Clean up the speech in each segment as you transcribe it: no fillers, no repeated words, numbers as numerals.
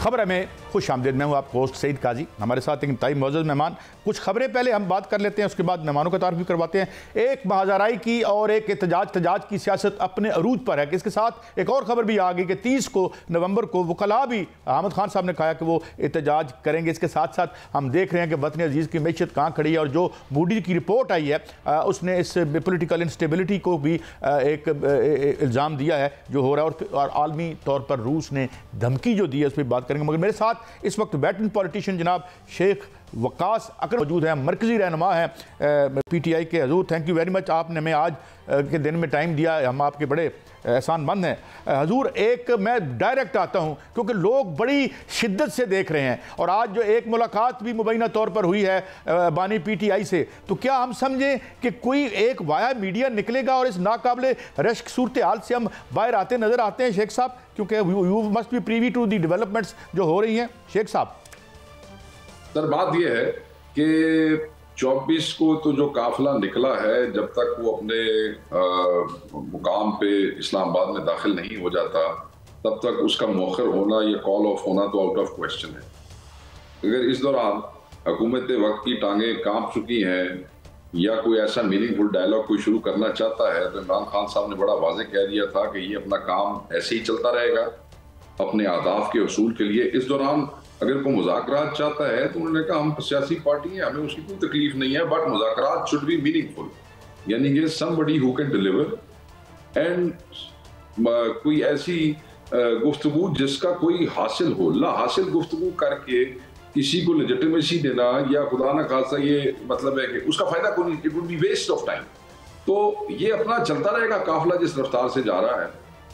खबर में खुश आमदीद। मैं हूँ आपको होस्ट सईद काजी। हमारे साथ एक इंतहाई मौजूद मेहमान। कुछ खबरें पहले हम बात कर लेते हैं, उसके बाद मेहमानों का तारुफ भी करवाते हैं। एक महाजराई की और एक एहतजाज की सियासत अपने अरूज पर है कि इसके साथ एक और खबर भी आ गई कि 30 नवंबर को वकला भी अहमद खान साहब ने कहा कि वो एहतजाज करेंगे। इसके साथ साथ हम देख रहे हैं कि वतन अजीज़ की मैशत कहाँ खड़ी है, और जो मूडी की रिपोर्ट आई है उसने इस पोलिटिकल इंस्टेबिलिटी को भी एक इल्ज़ाम दिया है जो हो रहा है, और आलमी तौर पर रूस ने धमकी जो दी है उस पर बात करेंगे। मगर मेरे साथ इस वक्त वेटरन पॉलिटिशियन जनाब शेख वकास अकरम मौजूद है, मरकजी रहनुमा है PTI के। हजूर थैंक यू वेरी मच, आपने हमें आज के दिन में टाइम दिया, हम आपके बड़े एहसानमंद हैं। हजूर एक मैं डायरेक्ट आता हूं क्योंकि लोग बड़ी शिद्दत से देख रहे हैं, और आज जो एक मुलाकात भी मुबैना तौर पर हुई है बानी PTI से, तो क्या हम समझें कि कोई एक वाया मीडिया निकलेगा और इस नाकाबिले रश्क सूरत हाल से हम बाहर आते नजर आते हैं शेख साहब? क्योंकि you must be privy to the developments जो हो रही हैं शेख साहब। सर बात यह है कि 24 को तो जो काफिला निकला है, जब तक वो अपने मुकाम पे इस्लामाबाद में दाखिल नहीं हो जाता तब तक उसका मौखर होना या कॉल ऑफ होना तो आउट ऑफ क्वेश्चन है। अगर इस दौरान हुकूमत वक्त की टांगें कांप चुकी हैं या कोई ऐसा मीनिंगफुल डायलॉग कोई शुरू करना चाहता है, तो इमरान खान साहब ने बड़ा वाज़ेह कह दिया था कि ये अपना काम ऐसे ही चलता रहेगा अपने अहदाफ के उसूल के लिए। इस दौरान अगर कोई मुज़ाकरात चाहता है तो उन्होंने कहा हम सियासी पार्टी हैं, हमें उसकी कोई तकलीफ नहीं है, बट मुज़ाकरात शुड बी मीनिंगफुल, यानी कि somebody who can deliver, and कोई ऐसी गुफ्तगू जिसका कोई हासिल हो। ला हासिल गुफ्तगू करके किसी को लेजिटिमेसी देना या खुदा न खासा ये मतलब है कि उसका फायदा कोई नहीं, it would be waste of time. तो ये अपना चलता रहेगा काफिला जिस रफ्तार से जा रहा है,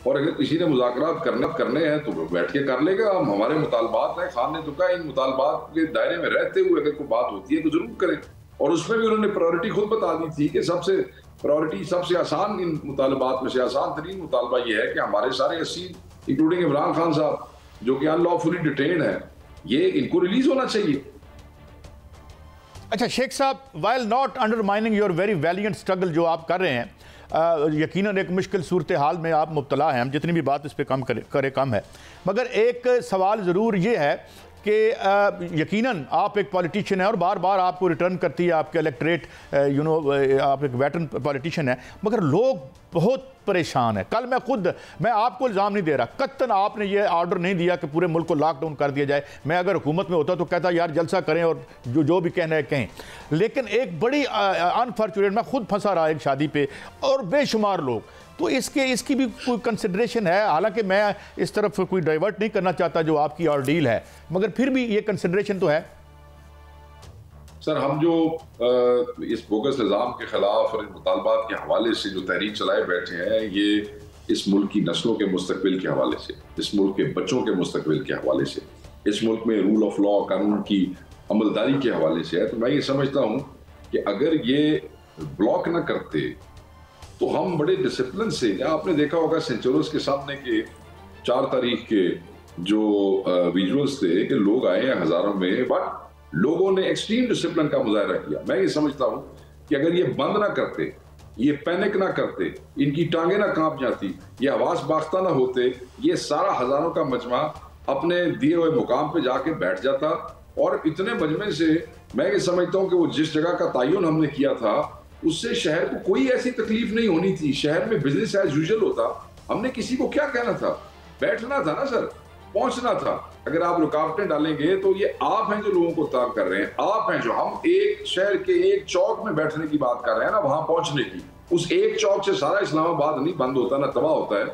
और अगर किसी ने मुज़ाकरात करने हैं तो बैठ के कर लेगा। हम हमारे मुतालबात हैं, खान ने तो कहा इन मुतालबात के दायरे में रहते हुए अगर कोई बात होती है तो जरूर करें, और उसमें भी उन्होंने प्रायोरिटी खुद बता दी थी कि सबसे आसान इन मुतालबात में से आसान तरीन मुतालबा ये है कि हमारे सारे 80 इंक्लूडिंग इमरान खान साहब जो कि अनलॉफुली डिटेन्ड है, ये इनको रिलीज होना चाहिए। अच्छा शेख साहब, while not undermining your very Valiant struggle जो आप कर रहे हैं, यकीनन एक मुश्किल सूरत हाल में आप मुब्तला हैं, हम जितनी भी बात इस पर कम करे कम है, मगर एक सवाल ज़रूर ये है कि यकीनन आप एक पॉलिटिशियन हैं और बार बार आपको रिटर्न करती है आपके इलेक्टरेट, आप एक वेटरन पॉलिटिशियन हैं, मगर लोग बहुत परेशान है। कल मैं आपको इल्ज़ाम नहीं दे रहा, कत्तन आपने ये ऑर्डर नहीं दिया कि पूरे मुल्क को लॉकडाउन कर दिया जाए। मैं अगर हुकूमत में होता तो कहता यार जलसा करें और जो भी कहना है कहें, लेकिन एक बड़ी अनफॉर्चुनेट, मैं खुद फंसा रहा एक शादी पे और बेशुमार लोग, तो इसकी भी कोई कंसिडरेशन है? हालांकि मैं इस तरफ कोई डाइवर्ट नहीं करना चाहता जो आपकी ऑर्डील है, मगर फिर भी ये कंसिडरेशन तो है। सर हम जो इस बोगस निज़ाम के खिलाफ और इन मुतालबात के हवाले से जो तहरीक चलाए बैठे हैं, ये इस मुल्क की नस्लों के मुस्तकबिल के हवाले से, इस मुल्क के बच्चों के मुस्तकबिल के हवाले से, इस मुल्क में रूल ऑफ लॉ कानून की अमलदारी के हवाले से है। तो मैं ये समझता हूँ कि अगर ये ब्लॉक न करते तो हम बड़े डिसिप्लिन से, या आपने देखा होगा सेंचुरस के सामने के 4 तारीख के जो विजुअल्स थे कि लोग आए हैं हजारों में, बट लोगों ने एक्सट्रीम डिसिप्लिन का मुजाहरा किया। मैं ये समझता हूं कि अगर ये बंद ना करते, ये पैनिक ना करते, इनकी टांगे ना कांप जाती, ये आवाज बाख्ता ना होते, ये सारा हजारों का मजमा अपने दिए हुए मुकाम पे जाके बैठ जाता। और इतने मजमे से मैं ये समझता हूं कि वो जिस जगह का तयन हमने किया था उससे शहर को कोई ऐसी तकलीफ नहीं होनी थी, शहर में बिजनेस एज यूजुअल होता। हमने किसी को क्या कहना था, बैठना था ना सर, पहुंचना था। अगर आप रुकावटें डालेंगे तो ये आप हैं जो लोगों को तंग कर रहे हैं, आप हैं जो, हम एक शहर के एक चौक में बैठने की बात कर रहे हैं ना, वहां पहुंचने की। उस एक चौक से सारा इस्लामाबाद नहीं बंद होता ना तबाह होता है।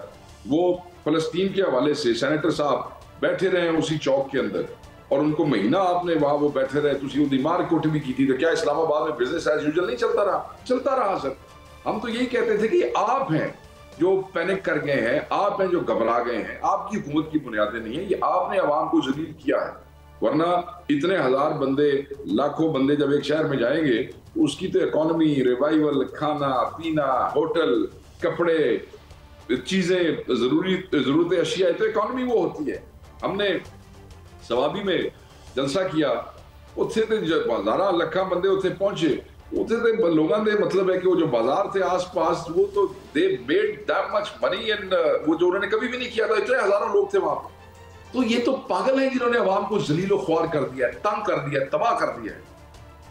वो फलस्तीन के हवाले से सेनेटर साहब बैठे रहे उसी चौक के अंदर, और उनको महीना आपने वहां वो बैठे रहे, तुसी उनकी मारकुट भी की थी, तो क्या इस्लामाबाद में बिजनेस एज यूजुअल नहीं चलता रहा? चलता रहा सर। हम तो यही कहते थे कि आप हैं जो पैनिक कर गए हैं, आप हैं जो घबरा गए हैं, आपकी हुकूमत की बुनियादें नहीं है, ये आपने अवाम को जलील किया है। वरना इतने हजार बंदे, लाखों बंदे जब एक शहर में जाएंगे तो उसकी तो इकोनॉमी, रिवाइवल, खाना पीना, होटल, कपड़े, चीजें, जरूरत अशिया, तो इकोनॉमी वो होती है। हमने सवाबी में जलसा किया, उत्थे ते 12 लाख बंदे उत्थे पहुंचे, उत्थे ते लोगों ने मतलब है कि वो जो बाजार थे आस पास, वो तो they made that much money, and वो जो उन्होंने कभी भी नहीं किया था, इतने हजारों लोग थे वहां। तो ये तो पागल है जिन्होंने अवाम को जलीलो ख्वार कर दिया है, तंग कर दिया है, तबाह कर दिया है।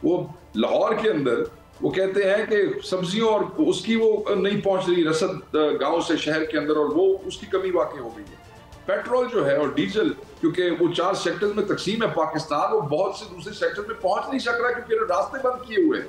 वो लाहौर के अंदर वो कहते हैं कि सब्जियों और उसकी वो नहीं पहुंच रही रसद गांव से शहर के अंदर, और वो उसकी कमी वाकई हो गई है। पेट्रोल जो है और डीजल, क्योंकि वो 4 सेक्टर में तकसीम है पाकिस्तान, वो बहुत से दूसरे सेक्टर में पहुंच नहीं सक रहा क्योंकि रास्ते बंद किए हुए हैं।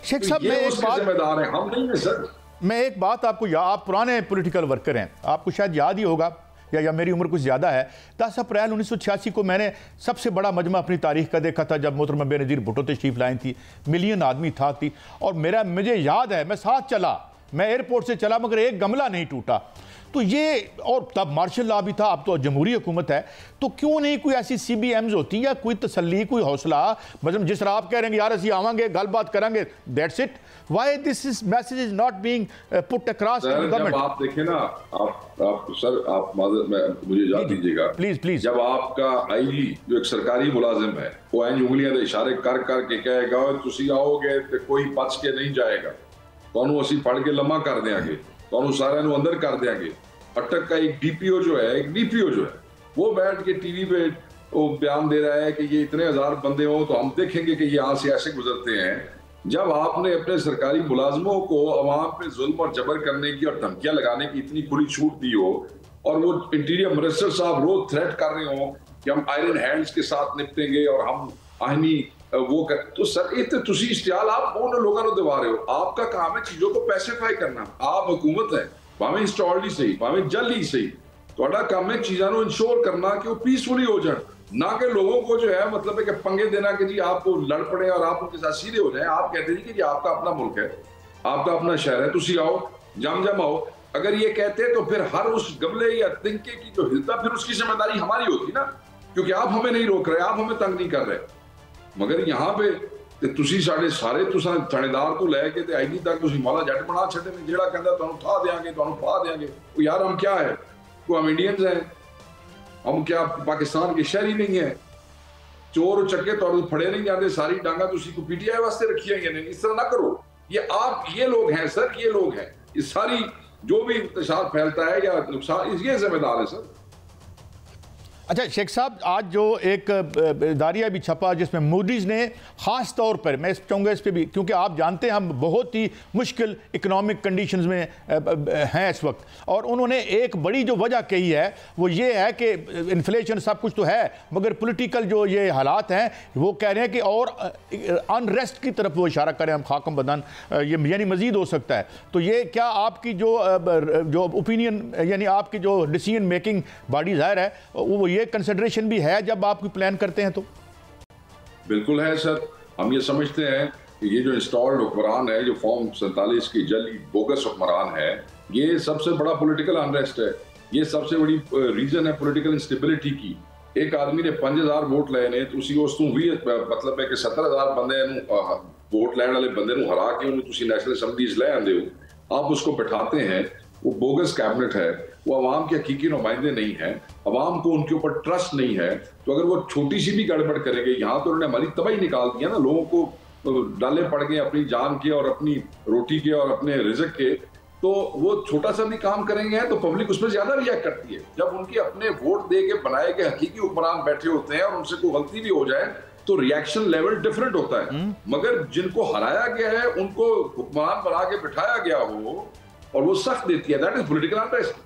शेख साहब, मैं एक बात जिम्मेदार है, हम नहीं है सर। मैं एक बात आपको, आप पुराने पॉलिटिकल वर्कर हैं, आपको शायद याद ही होगा, या मेरी उम्र कुछ ज़्यादा है। 10 अप्रैल 1986 को मैंने सबसे बड़ा मजमा अपनी तारीख का देखा था, जब मोहतरमा बेनज़ीर भुट्टो तशरीफ लाई थी। मिलियन आदमी था और मुझे याद है, मैं साथ चला, मैं एयरपोर्ट से चला, मगर एक गमला नहीं टूटा। तो ये, और तब मार्शल लॉ भी था, अब तो जमहूरी हुकूमत है, तो क्यों नहीं कोई ऐसी CBMs होती, या कोई तसल्ली, कोई हौसला, मतलब जिस तरह आप कह रहे हैं यार असी आवांगे, गलबात करेंगे, that's it. Why this message is not being put across government? आप देखें ना, आप सर, आप मुझे इजाज़त दीजिएगा प्लीज। जब आपका आईजी जो एक सरकारी मुलाजिम है, वो इंज उंगलियां दे इशारे कर के कहेगा तुसी आओगे तो कोई बच के नहीं जाएगा, तो असी फड़ के लम्मा कर देंगे, तो सारे अंदर कर देंगे। अटक का एक डीपीओ जो है वो बैठ के टीवी पे वो बयान दे रहा है कि ये इतने हजार बंदे हो तो हम देखेंगे कि यहाँ से ऐसे गुजरते हैं। जब आपने अपने सरकारी मुलाजमों को अवाम पे जुल्म और जबर करने की और धमकियां लगाने की इतनी खुली छूट दी हो, और वो इंटीरियर मिनिस्टर साहब रोज थ्रेट कर रहे हो कि हम आयरन हैंड्स के साथ निपटेंगे और हम आहनी वो कर, तो सर ये तो इश्तिहाल आप उन लोगों को दिवा रहे हो। आपका काम है चीजों को पैसिफाई करना। आप हुकूमत है, भावें इंस्टॉल्ड ही सही, भावें जल ही सही, तो काम है चीजों को इंश्योर करना कि वो पीसफुली हो जाए, ना कि लोगों को जो है मतलब है कि पंगे देना कि जी आपको लड़ पड़े और आप उनके साथ सीधे हो जाए। आप कहते हैं कि जी आपका अपना मुल्क है, आपका अपना शहर है, तुसी आओ, जम आओ। अगर ये कहते तो फिर हर उस गमले या तिनके की जो हिलता, फिर उसकी जिम्मेदारी हमारी होती ना, क्योंकि आप हमें नहीं रोक रहे, आप हमें तंग नहीं कर रहे। मगर यहाँ पे तुसी सारे तुसा थानेदार तो लैके ते आईजी तक तुसी मौला जट बना छड़े ने, जेड़ा कहंदा तुहानू ठा देंगे, तुहानू पा देंगे। यार हम क्या है, को हम इंडियंस हैं, हम क्या पाकिस्तान के शहरी नहीं है? चोर चक्के तो फड़े नहीं जाते, सारी डांगा तुसी को PTI वास्ते रखी है। इस तरह ना करो। ये लोग हैं सर, ये लोग हैं, इस सारी जो भी इंतशार फैलता है या नुकसान, ये जिम्मेदार है सर। अच्छा शेख साहब, आज जो एक दारिया भी छपा जिसमें मूडीज़ ने ख़ास तौर पर, मैं चाहूँगा इस पर भी, क्योंकि आप जानते हैं हम बहुत ही मुश्किल इकनॉमिक कंडीशंस में हैं इस वक्त, और उन्होंने एक बड़ी जो वजह कही है वो ये है कि इन्फ्लेशन सब कुछ तो है, मगर पॉलिटिकल जो ये हालात हैं वो कह रहे हैं कि और अनरेस्ट की तरफ वो इशारा करें हम, खाकम बदन, ये यानी मज़ीद हो सकता है। तो ये क्या आपकी जो ओपिनियन, यानी आपकी जो डिसीजन मेकिंग बॉडी ज़ाहिर है, वो ये कंसिडरेशन भी है जब आप प्लान करते हैं? तो बिल्कुल है सर। हम ये समझते हैं कि ये जो इंस्टॉल्ड हुक्मरान है, जो फॉर्म 47 की जली बोगस हुक्मरान है, ये सबसे बड़ा पॉलिटिकल अनरेस्ट है। ये सबसे बड़ी रीजन है पॉलिटिकल इंस्टेबिलिटी की। एक आदमी ने 5000 वोट लए ने, तो उसी उस भी मतलब है कि 17000 बंदे वोट लैने वाले बंदे नूं हरा के उन्हें तुसी नेशनल असैम्बलीज ले आंदे हो, आप उसको बैठाते हैं। वो बोगस कैबिनेट है, वो अवाम के हकीकी नुमाइंदे नहीं है, अवाम को उनके ऊपर ट्रस्ट नहीं है। तो अगर वो छोटी सी भी गड़बड़ करेंगे, यहाँ तो उन्होंने हमारी तबाही निकाल दिया ना, लोगों को डाले पड़ गए अपनी जान के और अपनी रोटी के और अपने रिज़्क के। तो वो छोटा सा भी काम करेंगे तो पब्लिक उसमें ज्यादा रिएक्ट करती है। जब उनके अपने वोट दे के बनाए गए हकीकी हुक्मरान बैठे होते हैं और उनसे कोई गलती भी हो जाए तो रिएक्शन लेवल डिफरेंट होता है। मगर जिनको हराया गया है उनको हुक्मरान बना के बिठाया गया हो और वो सख्त देती है, दैट इज पॉलिटिकल अनरेस्ट।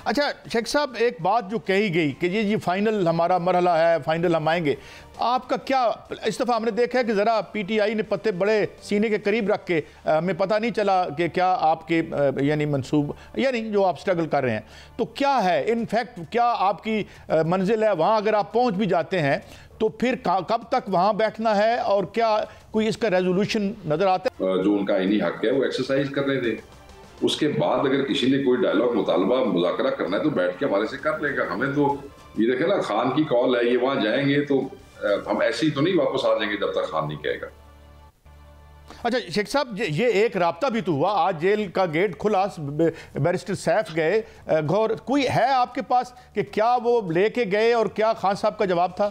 अच्छा शेख साहब, एक बात जो कही गई कि ये फाइनल हमारा मरहला है, फाइनल हम आएंगे, आपका क्या इस दफ़ा हमने देखा है कि ज़रा PTI ने पत्ते बड़े सीने के करीब रख के, हमें पता नहीं चला कि क्या आपके यानी मंसूब, यानी जो आप स्ट्रगल कर रहे हैं, तो क्या है इनफैक्ट, क्या आपकी मंजिल है वहाँ? अगर आप पहुँच भी जाते हैं तो फिर कब तक वहाँ बैठना है, और क्या कोई इसका रेजोल्यूशन नज़र आता है? जो उनका आईनी हक है वो एक्सरसाइज कर रहे थे, उसके बाद अगर किसी ने कोई डायलॉग मुतालबा मुज़ाकरा करना है तो बैठ के हमारे से कर लेगा। हमें तो ये देखे ना, खान की कॉल है, ये वहां जाएंगे तो हम ऐसे ही तो नहीं वापस आ जाएंगे जब तक खान नहीं कहेगा। अच्छा शेख साहब, ये एक राब्ता भी तो हुआ, आज जेल का गेट खुला, बैरिस्टर सैफ गए, गौर कोई है आपके पास कि क्या वो लेके गए और क्या खान साहब का जवाब था?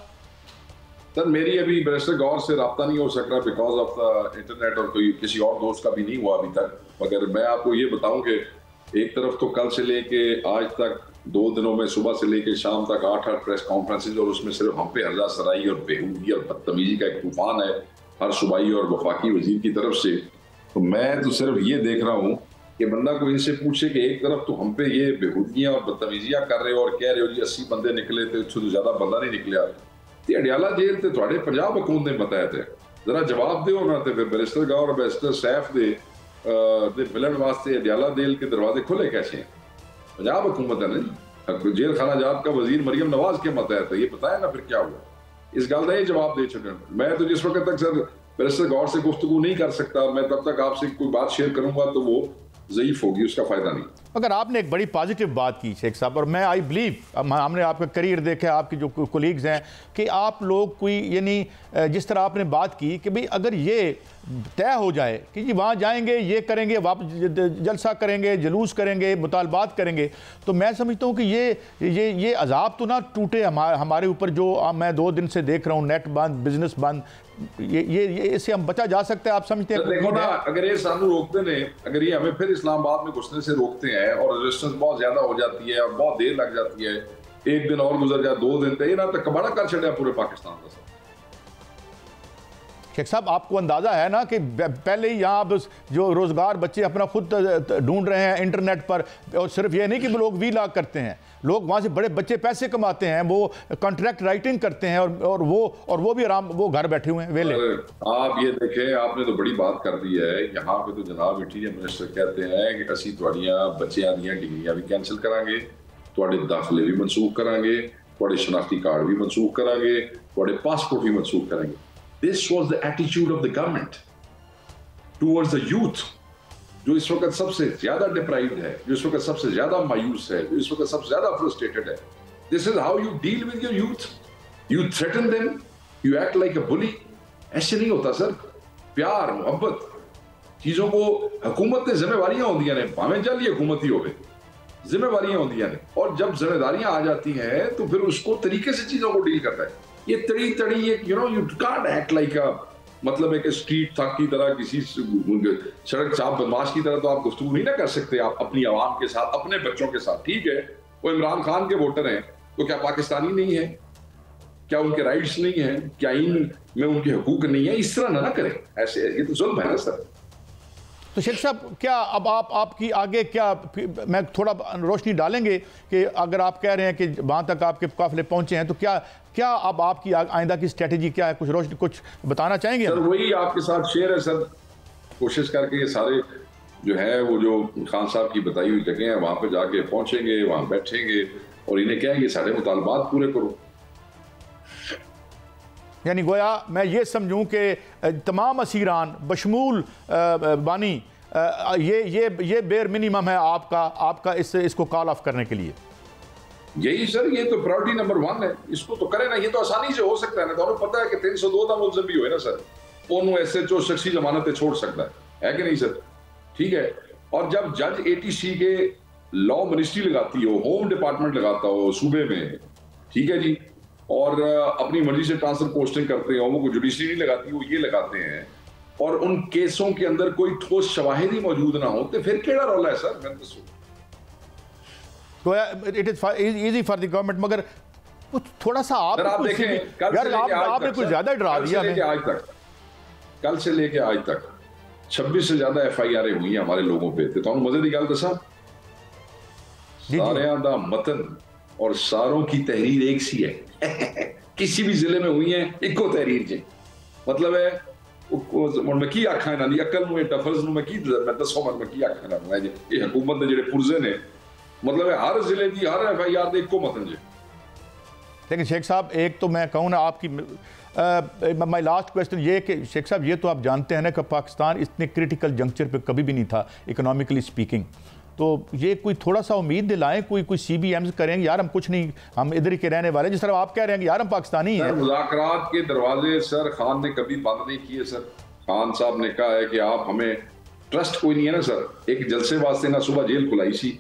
सर मेरी अभी बैरिस्टर गौर से रब्ता नहीं हो सक रहा बिकॉज ऑफ द इंटरनेट, और कोई किसी और दोस्त का भी नहीं हुआ अभी तक। मगर मैं आपको ये बताऊं कि एक तरफ तो कल से लेके आज तक 2 दिनों में सुबह से लेकर शाम तक 8 प्रेस कॉन्फ्रेंसेज, और उसमें सिर्फ हम पे हर्जा सराई और बेहूदी और बदतमीजी का एक तूफान है हर सूबाई और वफाकी वजीर की तरफ से। तो मैं तो सिर्फ ये देख रहा हूँ कि बंदा को इनसे पूछे कि एक तरफ तो हम पे ये बेहूदियां और बदतमीजियां कर रहे हो और कह रहे हो जी 80 बंदे निकले थे, तो ज्यादा बंदा नहीं निकलिया। अडियाला जेल ते थोड़े पंजाब हुकूमत ने बताया थे, जरा जवाब दो ना। तो फिर बैरिस्टर गौर और बैरिस्टर सैफ दे मिलन वास्ते अडियाला जेल के दरवाजे खुले कैसे हैं? पंजाब हुकूमत है ना, जेल खाना जात का वजीर मरियम नवाज के मतहत है, ये बताया ना फिर क्या हुआ। इस गल का ये जवाब दे चुके। मैं तो जिस वक्त तक सर बैरिस्टर गौर से गुफ्तगू नहीं कर सकता, मैं तब तक आपसे कोई बात शेयर करूंगा तो वो ज़ईफ होगी, उसका फायदा नहीं। अगर आपने एक बड़ी पॉजिटिव बात की शेख साहब, और मैं आई बिलीव, हमने आपका करियर देखा, आपके जो कोलीग्स हैं, कि आप लोग कोई यानी जिस तरह आपने बात की कि भाई अगर ये तय हो जाए कि जी वहाँ जाएंगे, ये करेंगे, वापस जलसा करेंगे, जुलूस करेंगे, मुतालबात करेंगे, तो मैं समझता हूँ कि ये अजाब तो ना टूटे हमारे ऊपर जो मैं 2 दिन से देख रहा हूँ, नेट बंद, बिजनेस बंद, ये इससे हम बचा जा सकते हैं, आप समझते हैं? देखो ना, अगर ये सानू रोकते ने, अगर ये हमें फिर इस्लामाबाद में घुसने से रोकते हैं और रेजिस्टेंस बहुत ज्यादा हो जाती है और बहुत देर लग जाती है, 1 दिन और गुजर जाए, 2 दिन, तो ये ना तो कबाड़ा कर छड़िया पूरे पाकिस्तान का। शेख साहब, आपको अंदाज़ा है ना कि पहले ही यहाँ अब जो रोज़गार बच्चे अपना खुद ढूंढ रहे हैं इंटरनेट पर, और सिर्फ ये नहीं कि लोग वीलॉग करते हैं, लोग वहाँ से बड़े बच्चे पैसे कमाते हैं, वो कॉन्ट्रैक्ट राइटिंग करते हैं, और वो भी आराम, वो घर बैठे हुए हैं वेले। आप ये देखें, आपने तो बड़ी बात कर दी है। यहाँ पे तो जनाब इंटीरियर मिनिस्टर कहते हैं कि असी तुहाड़ियां बच्चियां दी डिग्रियां भी कैंसिल करांगे, तुहाडे दाखिले भी मनसूख करांगे, तुहाडे शनाख्ती कार्ड भी मनसूख करांगे, तुहाडे पासपोर्ट भी मनसूख करांगे। This was the attitude of the government towards the youth, जो इस वक्त सबसे ज्यादा डिप्राइव्ड है, जो इस वक्त सबसे ज्यादा मायूस है, जो इस वक्त सबसे ज्यादा फ्रस्ट्रेटेड है। This is how you deal with your youth. You threaten them, you act like a bully. ऐसे नहीं होता सर। प्यार, मोहब्बत, चीजों को हुकूमत ने जिम्मेवारियां होंदियां ने, भावें जाली हुकूमत ही होवे, जिम्मेवारियां होंदियां ने, और जब जिम्मेदारियां आ जाती हैं तो फिर उसको तरीके से चीजों को डील करता है। ये तड़ी ये यू कांट एक्ट लाइक अ, मतलब एक स्ट्रीट थग की तरह, किसी सड़क साहब बदमाश की तरह तो आप गुफ्तगू नहीं ना कर सकते आप अपनी आवाम के साथ, अपने बच्चों के साथ। ठीक है, वो इमरान खान के वोटर हैं, तो क्या पाकिस्तानी नहीं है? क्या उनके राइट्स नहीं है? क्या इन में उनके हुकूक नहीं है? इस तरह ना करें, ऐसे ये तो जुल्म है ना सर। तो शेख साहब, क्या अब आपकी आगे क्या, मैं थोड़ा रोशनी डालेंगे कि अगर आप कह रहे हैं कि वहाँ तक आपके काफिले पहुँचे हैं, तो क्या अब आपकी आइंदा की स्ट्रेटजी क्या है? कुछ रोशनी, कुछ बताना चाहेंगे? सर वही आपके साथ शेयर है सर, कोशिश करके ये सारे जो है वो जो खान साहब की बताई हुई जगह है वहाँ पे जाके पहुँचेंगे, वहाँ बैठेंगे और इन्हें कहेंगे सारे मुतालबात पूरे करो। यानी गोया मैं ये समझूं कि तमाम असीरान बशमूल बानी, ये बेर मिनिमम है आपका इसको कॉल ऑफ करने के लिए। यही सर, ये तो प्रायोरिटी नंबर 1 है, इसको तो करें ना। ये तो आसानी से हो सकता है ना, तो पता है कि 302 का मुलज़िम भी हो ना सर, उन्होंने SHO शख्सी जमानत छोड़ सकता है कि नहीं सर? ठीक है। और जब जज ATC के लॉ मिनिस्ट्री लगाती हो, होम डिपार्टमेंट लगाता हो सूबे में, ठीक है जी, और अपनी मर्जी से ट्रांसफर पोस्टिंग करते हो, वो जुडिशरी नहीं लगाती, वो ये लगाते हैं, और उन केसों के अंदर कोई ठोस शवाहिद ही मौजूद ना हो, तो फिर क्या रोल है सर? मैं it is easy for the government, मगर कुछ थोड़ा सा आप देखें यार, आपने कुछ ज्यादा डरा दिया हमें। आज तक, कल से लेके आज तक 26 से ज्यादा FIR हुई हैं हमारे लोगों पे। तो मजे की गल दसा, सारियां दा मतन और सारों की तहरीर एक सी है। किसी भी जिले में हुई है इको तहरीर जी, मतलब है मैं की आखा इन्हां दी अकल नूं, टफल्स नूं मैं दसो मैं की आखा इन्हां नूं। ये हुकूमत दे जिहड़े पुरजे ने, मतलब है हर जिले की हर FIR दे इको मतन जी। लेकिन शेख साहब, एक तो मैं कहूँ ना आपकी माय लास्ट क्वेश्चन ये कि शेख साहब, ये तो आप जानते हैं ना कि पाकिस्तान इतने क्रिटिकल जंक्चर पे कभी भी नहीं था इकोनॉमिकली स्पीकिंग, तो ये कोई थोड़ा सा उम्मीद दिलाएं, कोई CBMs करेंगे यार, हम कुछ नहीं, हम इधर ही के रहने वाले, जिस तरह आप कह रहे हैं यार हम पाकिस्तानी हैं। मुज़ाकरात के दरवाजे सर खान ने कभी बंद नहीं किए सर। खान साहब ने कहा है कि आप हमें, ट्रस्ट कोई नहीं है ना सर। एक जलसे वास्ते ना सुबह जेल खुलाई सी,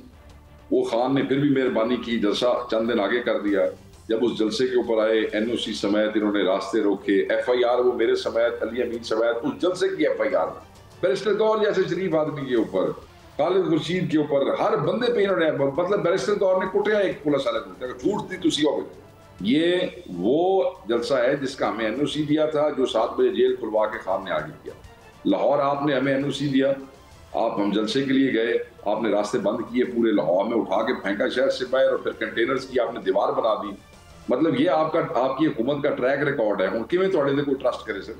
वो खान ने फिर भी मेहरबानी की, जलसा चंद दिन आगे कर दिया। जब उस जलसे के ऊपर आए NOC समेत इन्होंने रास्ते रोके, FIR वो मेरे समेत, अली अमीन समेत, उस जलसे की FIR बैरिस्टर गौर जैसे शरीफ आदमी के ऊपर, खालिद खुर्शीद के ऊपर हर बंदे पे इन्होंने, मतलब बैरिस्टर दौर ने कुटिया एक पुलिस वाले को, झूठ थी तुसी हो गई। ये वो जलसा है जिसका हमें एनओसी दिया था, जो 7 बजे जेल खुलवा के खान ने आगे किया। लाहौर आपने हमें एनओसी दिया, आप हम जलसे के लिए गए, आपने रास्ते बंद किए, पूरे लाहौर में उठा के फेंका शहर से बाहर, और फिर कंटेनर्स की आपने दीवार बना दी। मतलब ये आपकी हुकूमत का ट्रैक रिकॉर्ड है। उनके में थोड़े कोई ट्रस्ट करे सर।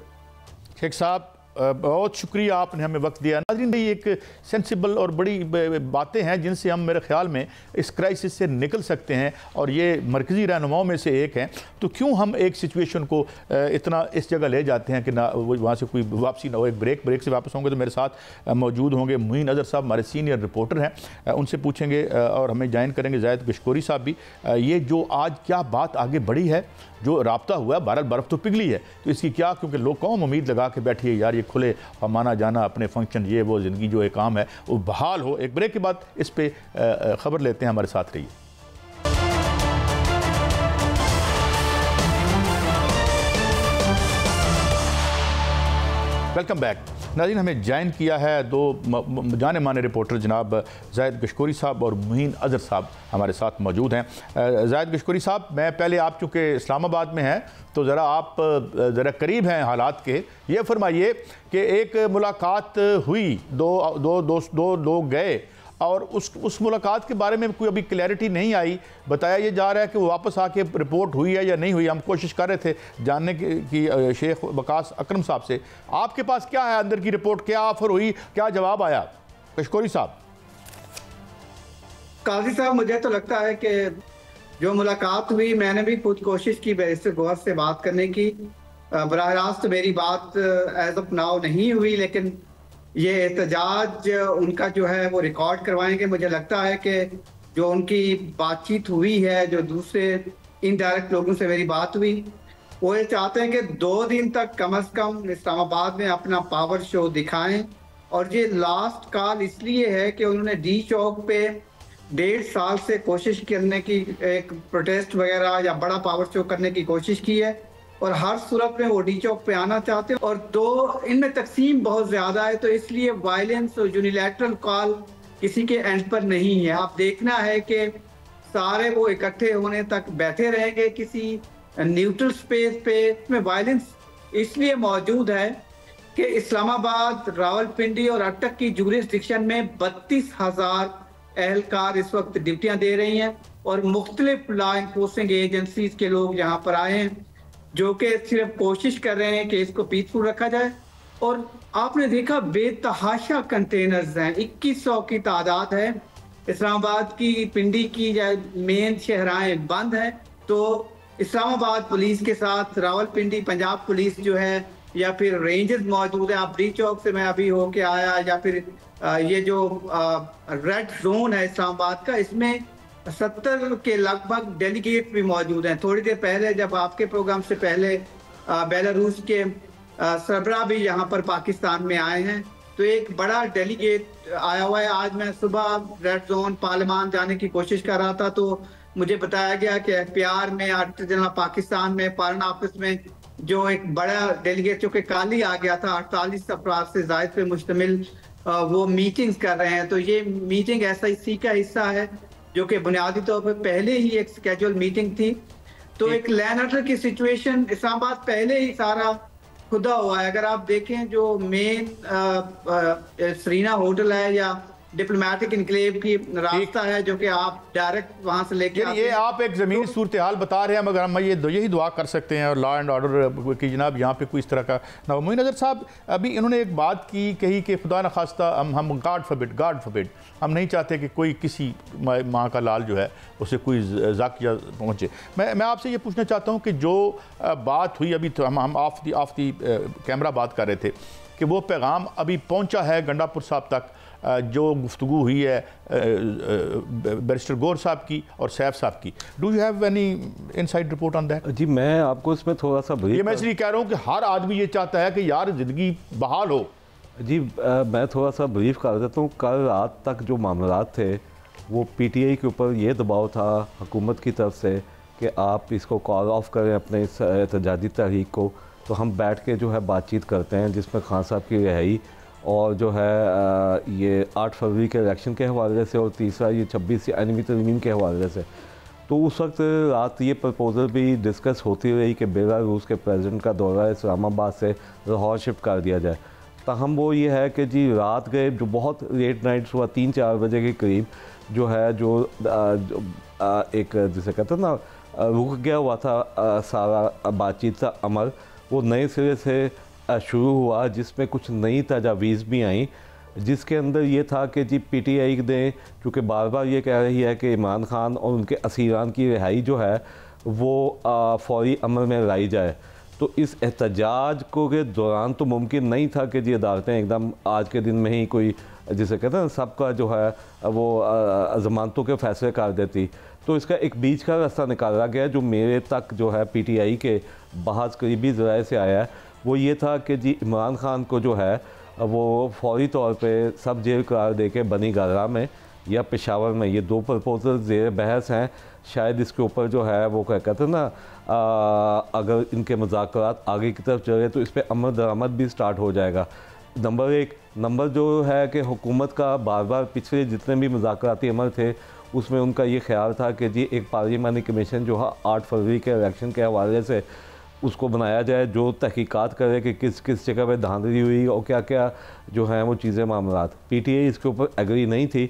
शेख साहब बहुत शुक्रिया, आपने हमें वक्त दिया। नाज़रीन, ये एक सेंसिबल और बड़ी बातें हैं जिनसे हम मेरे ख्याल में इस क्राइसिस से निकल सकते हैं, और ये मरकज़ी रहनुमाओं में से एक हैं। तो क्यों हम एक सिचुएशन को इतना इस जगह ले जाते हैं कि ना वहाँ से कोई वापसी ना हो। एक ब्रेक से वापस होंगे तो मेरे साथ मौजूद होंगे मुईन अज़हर साहब, हमारे सीनियर रिपोर्टर हैं, उनसे पूछेंगे और हमें ज्वाइन करेंगे ज़ाहिद गशकोरी साहब भी। ये जो आज क्या बात आगे बढ़ी है, जो राब्ता हुआ है, बर्फ़ तो पिघली है, तो इसकी क्या, क्योंकि लोग कौन उम्मीद लगा के बैठी है यार ये खुले हम आना जाना, अपने फंक्शन, ये वो ज़िंदगी जो एक काम है वो बहाल हो। एक ब्रेक के बाद इस पे खबर लेते हैं, हमारे साथ रहिए। Welcome back. नाज़रीन, हमें ज्वाइन किया है दो जाने माने रिपोर्टर, जनाब ज़ाहिद गशकोरी साहब और मुईन अज़हर साहब हमारे साथ मौजूद हैं। ज़ाहिद गशकोरी साहब, मैं पहले, आप चूँकि इस्लामाबाद में हैं तो ज़रा आप ज़रा करीब हैं हालात के, ये फरमाइए कि एक मुलाकात हुई, दो लोग गए, और उस मुलाकात के बारे में कोई अभी क्लैरिटी नहीं आई। बताया ये जा रहा है कि वो वापस आके रिपोर्ट हुई है या नहीं हुई। हम कोशिश कर रहे थे जानने की शेख वकास अकरम साहब से, आपके पास क्या है अंदर की रिपोर्ट, क्या ऑफर हुई, क्या जवाब आया? गशकोरी साहब। काजी साहब, मुझे तो लगता है कि जो मुलाकात हुई, मैंने भी खुद कोशिश की बैरिस्टर गौहर से बात करने की। बराह रास्त मेरी बात एज ऑफ नाउ नहीं हुई, लेकिन ये एहतजाज उनका जो है वो रिकॉर्ड करवाएंगे। मुझे लगता है कि जो उनकी बातचीत हुई है, जो दूसरे इनडायरेक्ट लोगों से मेरी बात हुई, वो ये चाहते हैं कि 2 दिन तक कम से कम इस्लामाबाद में अपना पावर शो दिखाएं। और ये लास्ट कॉल इसलिए है कि उन्होंने डी चौक पे 1.5 साल से कोशिश करने की, एक प्रोटेस्ट वगैरह या बड़ा पावर शो करने की कोशिश की है, और हर सूरत में वो डी चौक पे आना चाहते हैं। और दो इनमें तकसीम बहुत ज़्यादा है, तो इसलिए वायलेंस और यूनिलैटरल कॉल किसी के एंड पर नहीं है। आप देखना है कि सारे वो इकट्ठे होने तक बैठे रहेंगे किसी न्यूट्रल स्पेस पे। इसमें वायलेंस इसलिए मौजूद है कि इस्लामाबाद, रावलपिंडी और अटक की जुरिस्डिक्शन में 32,000 एहलकार इस वक्त ड्यूटियां दे रही हैं, और मुख्तलिफ लॉ इन्फोर्सिंग एजेंसीज के लोग यहाँ पर आए हैं, जो कि सिर्फ कोशिश कर रहे हैं कि इसको पीसफुल रखा जाए। और आपने देखा बेतहाशा कंटेनर्स हैं, 2100 की तादाद है। इस्लामाबाद की, पिंडी की मेन शहराएं बंद हैं, तो इस्लामाबाद पुलिस के साथ रावलपिंडी पंजाब पुलिस जो है, या फिर रेंजर्स मौजूद है। आप डी चौक से मैं अभी होके आया, या फिर ये जो रेड जोन है इस्लामाबाद का, इसमें 70 के लगभग डेलीगेट भी मौजूद हैं। थोड़ी देर पहले, जब आपके प्रोग्राम से पहले, बेलारूस के सरबरा भी यहाँ पर पाकिस्तान में आए हैं, तो एक बड़ा डेलीगेट आया हुआ है। आज मैं सुबह रेड जोन पार्लियामान जाने की कोशिश कर रहा था, तो मुझे बताया गया कि एफपीआर में, आर्डर जनरल पाकिस्तान में, फॉरेन ऑफिस में जो एक बड़ा डेलीगेट, जो कि कल ही आ गया था, 48 अफराद से ज़ायद पे मुश्तमिल, वो मीटिंग्स कर रहे हैं। तो ये मीटिंग ऐसा इसी का हिस्सा है, जो कि बुनियादी तौर पर पहले ही एक स्केड्यूल मीटिंग थी। तो एक लैंड ऑर्डर की सिचुएशन इस्लामाबाद पहले ही सारा खुदा हुआ है। अगर आप देखें, जो मेन सरीना होटल है या डिप्लोमेटिक इनक्लेव की रास्ता है, जो कि आप डायरेक्ट वहां से लेके ये आप एक ज़मीनी सूरत हाल बता रहे हैं, मगर हम यही दुआ कर सकते हैं और लॉ एंड ऑर्डर की जनाब यहाँ पे कोई इस तरह का ना। मुईन अज़हर साहब, अभी इन्होंने एक बात कही कि खुदा न खास्ता हम गॉड फॉरबिड हम नहीं चाहते कि कोई किसी माँ का लाल जो है उसे कोई ज़ाकिया पहुँचे। मैं आपसे ये पूछना चाहता हूँ कि जो बात हुई अभी, तो हम ऑफ दी कैमरा बात कर रहे थे कि वो पैगाम अभी पहुँचा है गंडापुर साहब तक, जो गुफ्तगू हुई है बैरिस्टर गौहर साहब की और सैफ साहब की। Do you have any inside report on that? जी, मैं आपको इसमें थोड़ा सा ये मैं इसलिए कह रहा हूँ कि हर आदमी ये चाहता है कि यार ज़िंदगी बहाल हो। जी, मैं थोड़ा सा ब्रीफ कर देता हूँ। कल रात तक जो मामलात थे, वो पीटीआई के ऊपर ये दबाव था हुकूमत की तरफ से कि आप इसको कॉल ऑफ करें अपने इस एहतजाजी तहरीक को, तो हम बैठ के जो है बातचीत करते हैं, जिसमें खान साहब की रिहाई और जो है ये 8 फरवरी के इलेक्शन के हवाले से, और तीसरा ये 26 एनिमी तरमीम के हवाले से। तो उस वक्त रात ये प्रपोज़ल भी डिस्कस होती रही कि बेलारूस के प्रेसिडेंट का दौरा इस्लामाबाद से लाहौर शिफ्ट कर दिया जाए। ताहम वो ये है कि जी रात गए, जो बहुत लेट नाइट हुआ 3-4 बजे के करीब जो है एक जिसे कहते हैं ना रुक गया हुआ था सारा बातचीत का अमल, वो नए सिरे से शुरू हुआ, जिसमें कुछ नई तजावीज़ भी आई, जिसके अंदर ये था कि जी पीटीआई ने चूँकि बार बार ये कह रही है कि इमरान खान और उनके असीरान की रिहाई जो है वो फौरी अमल में लाई जाए। तो इस एहतजाज को के दौरान तो मुमकिन नहीं था कि जी अदालतें एकदम आज के दिन में ही कोई जिसे कहते हैं सबका जो है वो ज़मानतों के फैसले कर देती। तो इसका एक बीच का रास्ता निकाला गया जो मेरे तक जो है पीटीआई के बाहर करीबी ज़राए से आया है, वो ये था कि जी इमरान खान को जो है वो फौरी तौर पे सब जेल करार दे के बनी गारा में या पेशावर में, ये 2 प्रपोजल ज़ेर बहस हैं। शायद इसके ऊपर जो है वो क्या कहते हैं ना अगर इनके मुज़ाकरात आगे की तरफ चले तो इस पर अमल दरामद भी स्टार्ट हो जाएगा। नंबर 1 नंबर जो है कि हुकूमत का बार बार पिछले जितने भी मुज़ाकराती अमल थे उसमें उनका ये ख्याल था कि जी एक पार्लियामानी कमीशन जो है 8 फरवरी के इलेक्शन के हवाले से उसको बनाया जाए, जो तहकीकात करे कि किस किस जगह पे धांधली हुई और क्या क्या जो है वो चीज़ें मामलात। पीटीआई इसके ऊपर एग्री नहीं थी।